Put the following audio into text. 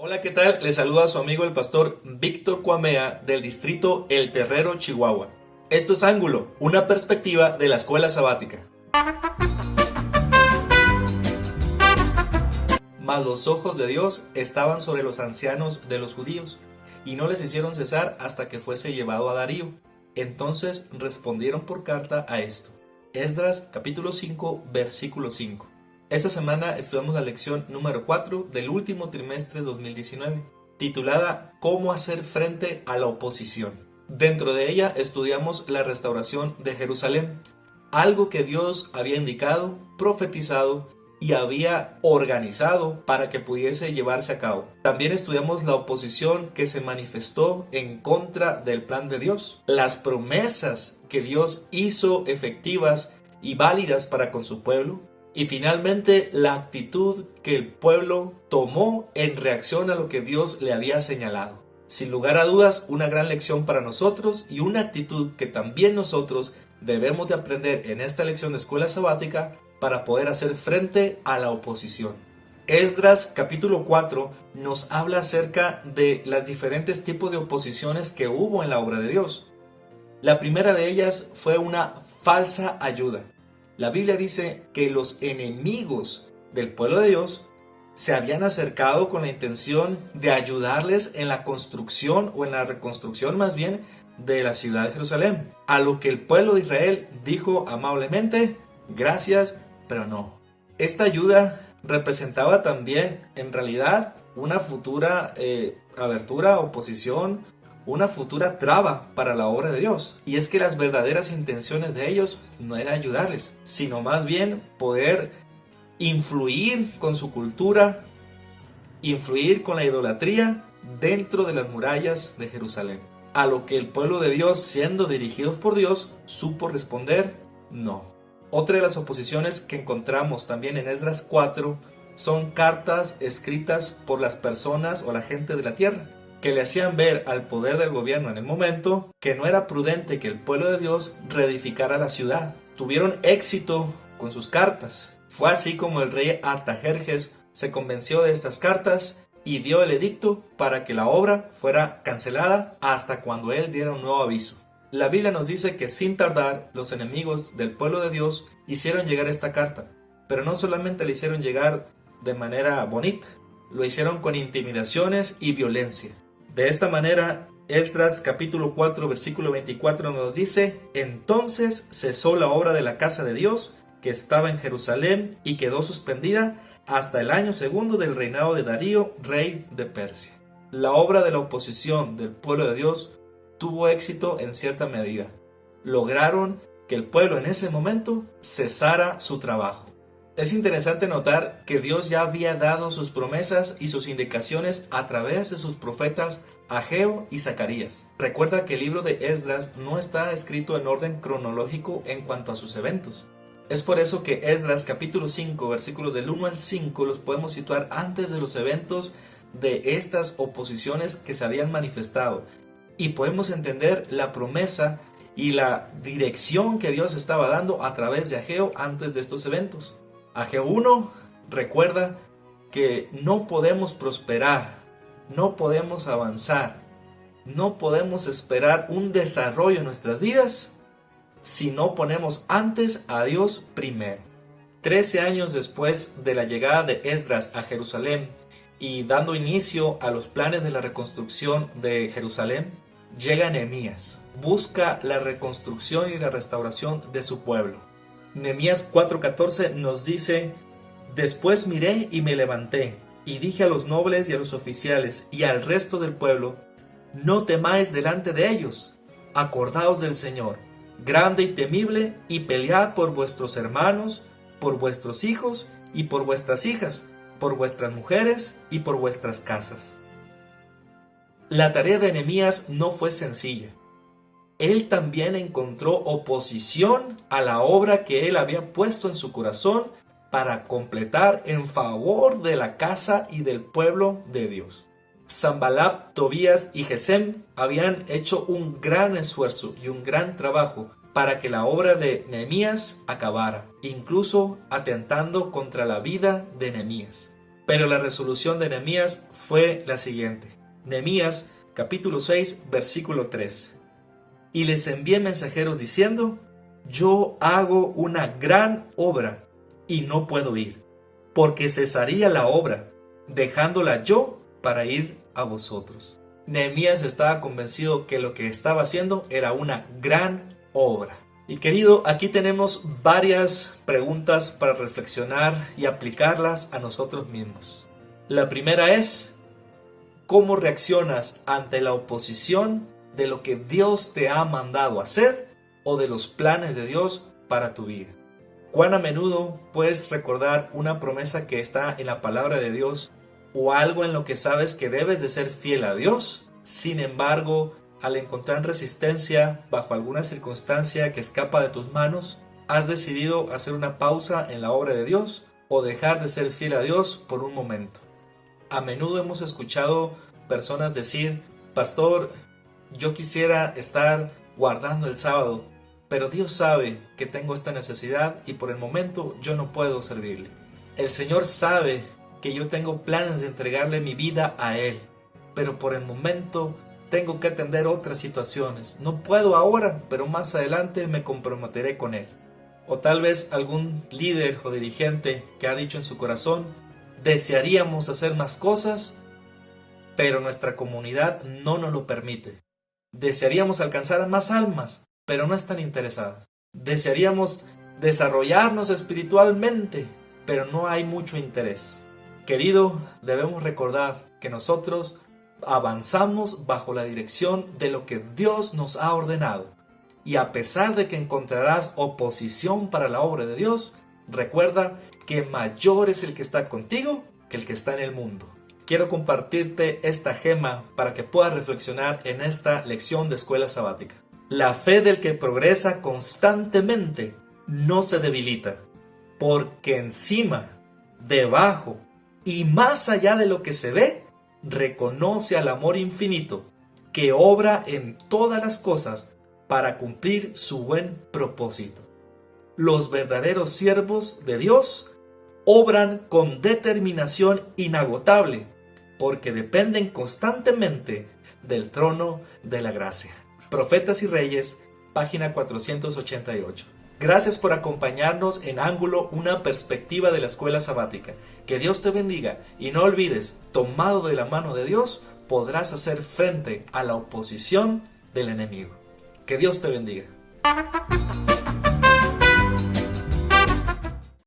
Hola, ¿qué tal? Les saluda a su amigo el pastor Víctor Cuamea del distrito El Terrero, Chihuahua. Esto es Ángulo, una perspectiva de la escuela sabática. Mas los ojos de Dios estaban sobre los ancianos de los judíos, y no les hicieron cesar hasta que fuese llevado a Darío. Entonces respondieron por carta a esto. Esdras capítulo 5, versículo 5. Esta semana estudiamos la lección número 4 del último trimestre 2019, titulada ¿Cómo hacer frente a la oposición? Dentro de ella estudiamos la restauración de Jerusalén, algo que Dios había indicado, profetizado y había organizado para que pudiese llevarse a cabo. También estudiamos la oposición que se manifestó en contra del plan de Dios, las promesas que Dios hizo efectivas y válidas para con su pueblo, y finalmente la actitud que el pueblo tomó en reacción a lo que Dios le había señalado. Sin lugar a dudas, una gran lección para nosotros y una actitud que también nosotros debemos de aprender en esta lección de escuela sabática para poder hacer frente a la oposición. Esdras capítulo 4 nos habla acerca de los diferentes tipos de oposiciones que hubo en la obra de Dios. La primera de ellas fue una falsa ayuda. La Biblia dice que los enemigos del pueblo de Dios se habían acercado con la intención de ayudarles en la construcción o en la reconstrucción más bien de la ciudad de Jerusalén. A lo que el pueblo de Israel dijo amablemente, gracias, pero no. Esta ayuda representaba también en realidad una futura abertura, oposición, una futura traba para la obra de Dios. Y es que las verdaderas intenciones de ellos no era ayudarles, sino más bien poder influir con su cultura, influir con la idolatría dentro de las murallas de Jerusalén. A lo que el pueblo de Dios, siendo dirigidos por Dios, supo responder no. Otra de las oposiciones que encontramos también en Esdras 4 son cartas escritas por las personas o la gente de la tierra, que le hacían ver al poder del gobierno en el momento que no era prudente que el pueblo de Dios reedificara la ciudad. Tuvieron éxito con sus cartas. Fue así como el rey Artajerjes se convenció de estas cartas y dio el edicto para que la obra fuera cancelada hasta cuando él diera un nuevo aviso. La Biblia nos dice que sin tardar los enemigos del pueblo de Dios hicieron llegar esta carta, pero no solamente la hicieron llegar de manera bonita, lo hicieron con intimidaciones y violencia. De esta manera, Esdras capítulo 4 versículo 24 nos dice: entonces cesó la obra de la casa de Dios que estaba en Jerusalén y quedó suspendida hasta el año segundo del reinado de Darío, rey de Persia. La obra de la oposición del pueblo de Dios tuvo éxito en cierta medida. Lograron que el pueblo en ese momento cesara su trabajo. Es interesante notar que Dios ya había dado sus promesas y sus indicaciones a través de sus profetas Ageo y Zacarías. Recuerda que el libro de Esdras no está escrito en orden cronológico en cuanto a sus eventos. Es por eso que Esdras capítulo 5 versículos del 1 al 5 los podemos situar antes de los eventos de estas oposiciones que se habían manifestado, y podemos entender la promesa y la dirección que Dios estaba dando a través de Ageo antes de estos eventos. Ageo 1 recuerda que no podemos prosperar, no podemos avanzar, no podemos esperar un desarrollo en nuestras vidas si no ponemos antes a Dios primero. 13 años después de la llegada de Esdras a Jerusalén y dando inicio a los planes de la reconstrucción de Jerusalén, llega Nehemías, busca la reconstrucción y la restauración de su pueblo. Nehemías 4:14 nos dice: después miré y me levanté, y dije a los nobles y a los oficiales y al resto del pueblo: no temáis delante de ellos, acordaos del Señor, grande y temible, y pelead por vuestros hermanos, por vuestros hijos y por vuestras hijas, por vuestras mujeres y por vuestras casas. La tarea de Nehemías no fue sencilla. Él también encontró oposición a la obra que él había puesto en su corazón para completar en favor de la casa y del pueblo de Dios. Sanballat, Tobías y Gesem habían hecho un gran esfuerzo y un gran trabajo para que la obra de Nehemías acabara, incluso atentando contra la vida de Nehemías. Pero la resolución de Nehemías fue la siguiente. Nehemías capítulo 6 versículo 3. Y les envié mensajeros diciendo: yo hago una gran obra y no puedo ir, porque cesaría la obra, dejándola yo para ir a vosotros. Nehemías estaba convencido que lo que estaba haciendo era una gran obra. Y querido, aquí tenemos varias preguntas para reflexionar y aplicarlas a nosotros mismos. La primera es: ¿cómo reaccionas ante la oposición de lo que Dios te ha mandado hacer o de los planes de Dios para tu vida? ¿Cuán a menudo puedes recordar una promesa que está en la palabra de Dios o algo en lo que sabes que debes de ser fiel a Dios? Sin embargo, al encontrar resistencia bajo alguna circunstancia que escapa de tus manos, ¿has decidido hacer una pausa en la obra de Dios o dejar de ser fiel a Dios por un momento? A menudo hemos escuchado personas decir: pastor, yo quisiera estar guardando el sábado, pero Dios sabe que tengo esta necesidad y por el momento yo no puedo servirle. El Señor sabe que yo tengo planes de entregarle mi vida a Él, pero por el momento tengo que atender otras situaciones. No puedo ahora, pero más adelante me comprometeré con Él. O tal vez algún líder o dirigente que ha dicho en su corazón: desearíamos hacer más cosas, pero nuestra comunidad no nos lo permite. Desearíamos alcanzar a más almas, pero no están interesadas. Desearíamos desarrollarnos espiritualmente, pero no hay mucho interés. Querido, debemos recordar que nosotros avanzamos bajo la dirección de lo que Dios nos ha ordenado. Y a pesar de que encontrarás oposición para la obra de Dios, recuerda que mayor es el que está contigo que el que está en el mundo. Quiero compartirte esta gema para que puedas reflexionar en esta lección de escuela sabática. La fe del que progresa constantemente no se debilita, porque encima, debajo y más allá de lo que se ve, reconoce al amor infinito que obra en todas las cosas para cumplir su buen propósito. Los verdaderos siervos de Dios obran con determinación inagotable porque dependen constantemente del trono de la gracia. Profetas y Reyes, página 488. Gracias por acompañarnos en Ángulo, una perspectiva de la escuela sabática. Que Dios te bendiga y no olvides, tomado de la mano de Dios, podrás hacer frente a la oposición del enemigo. Que Dios te bendiga.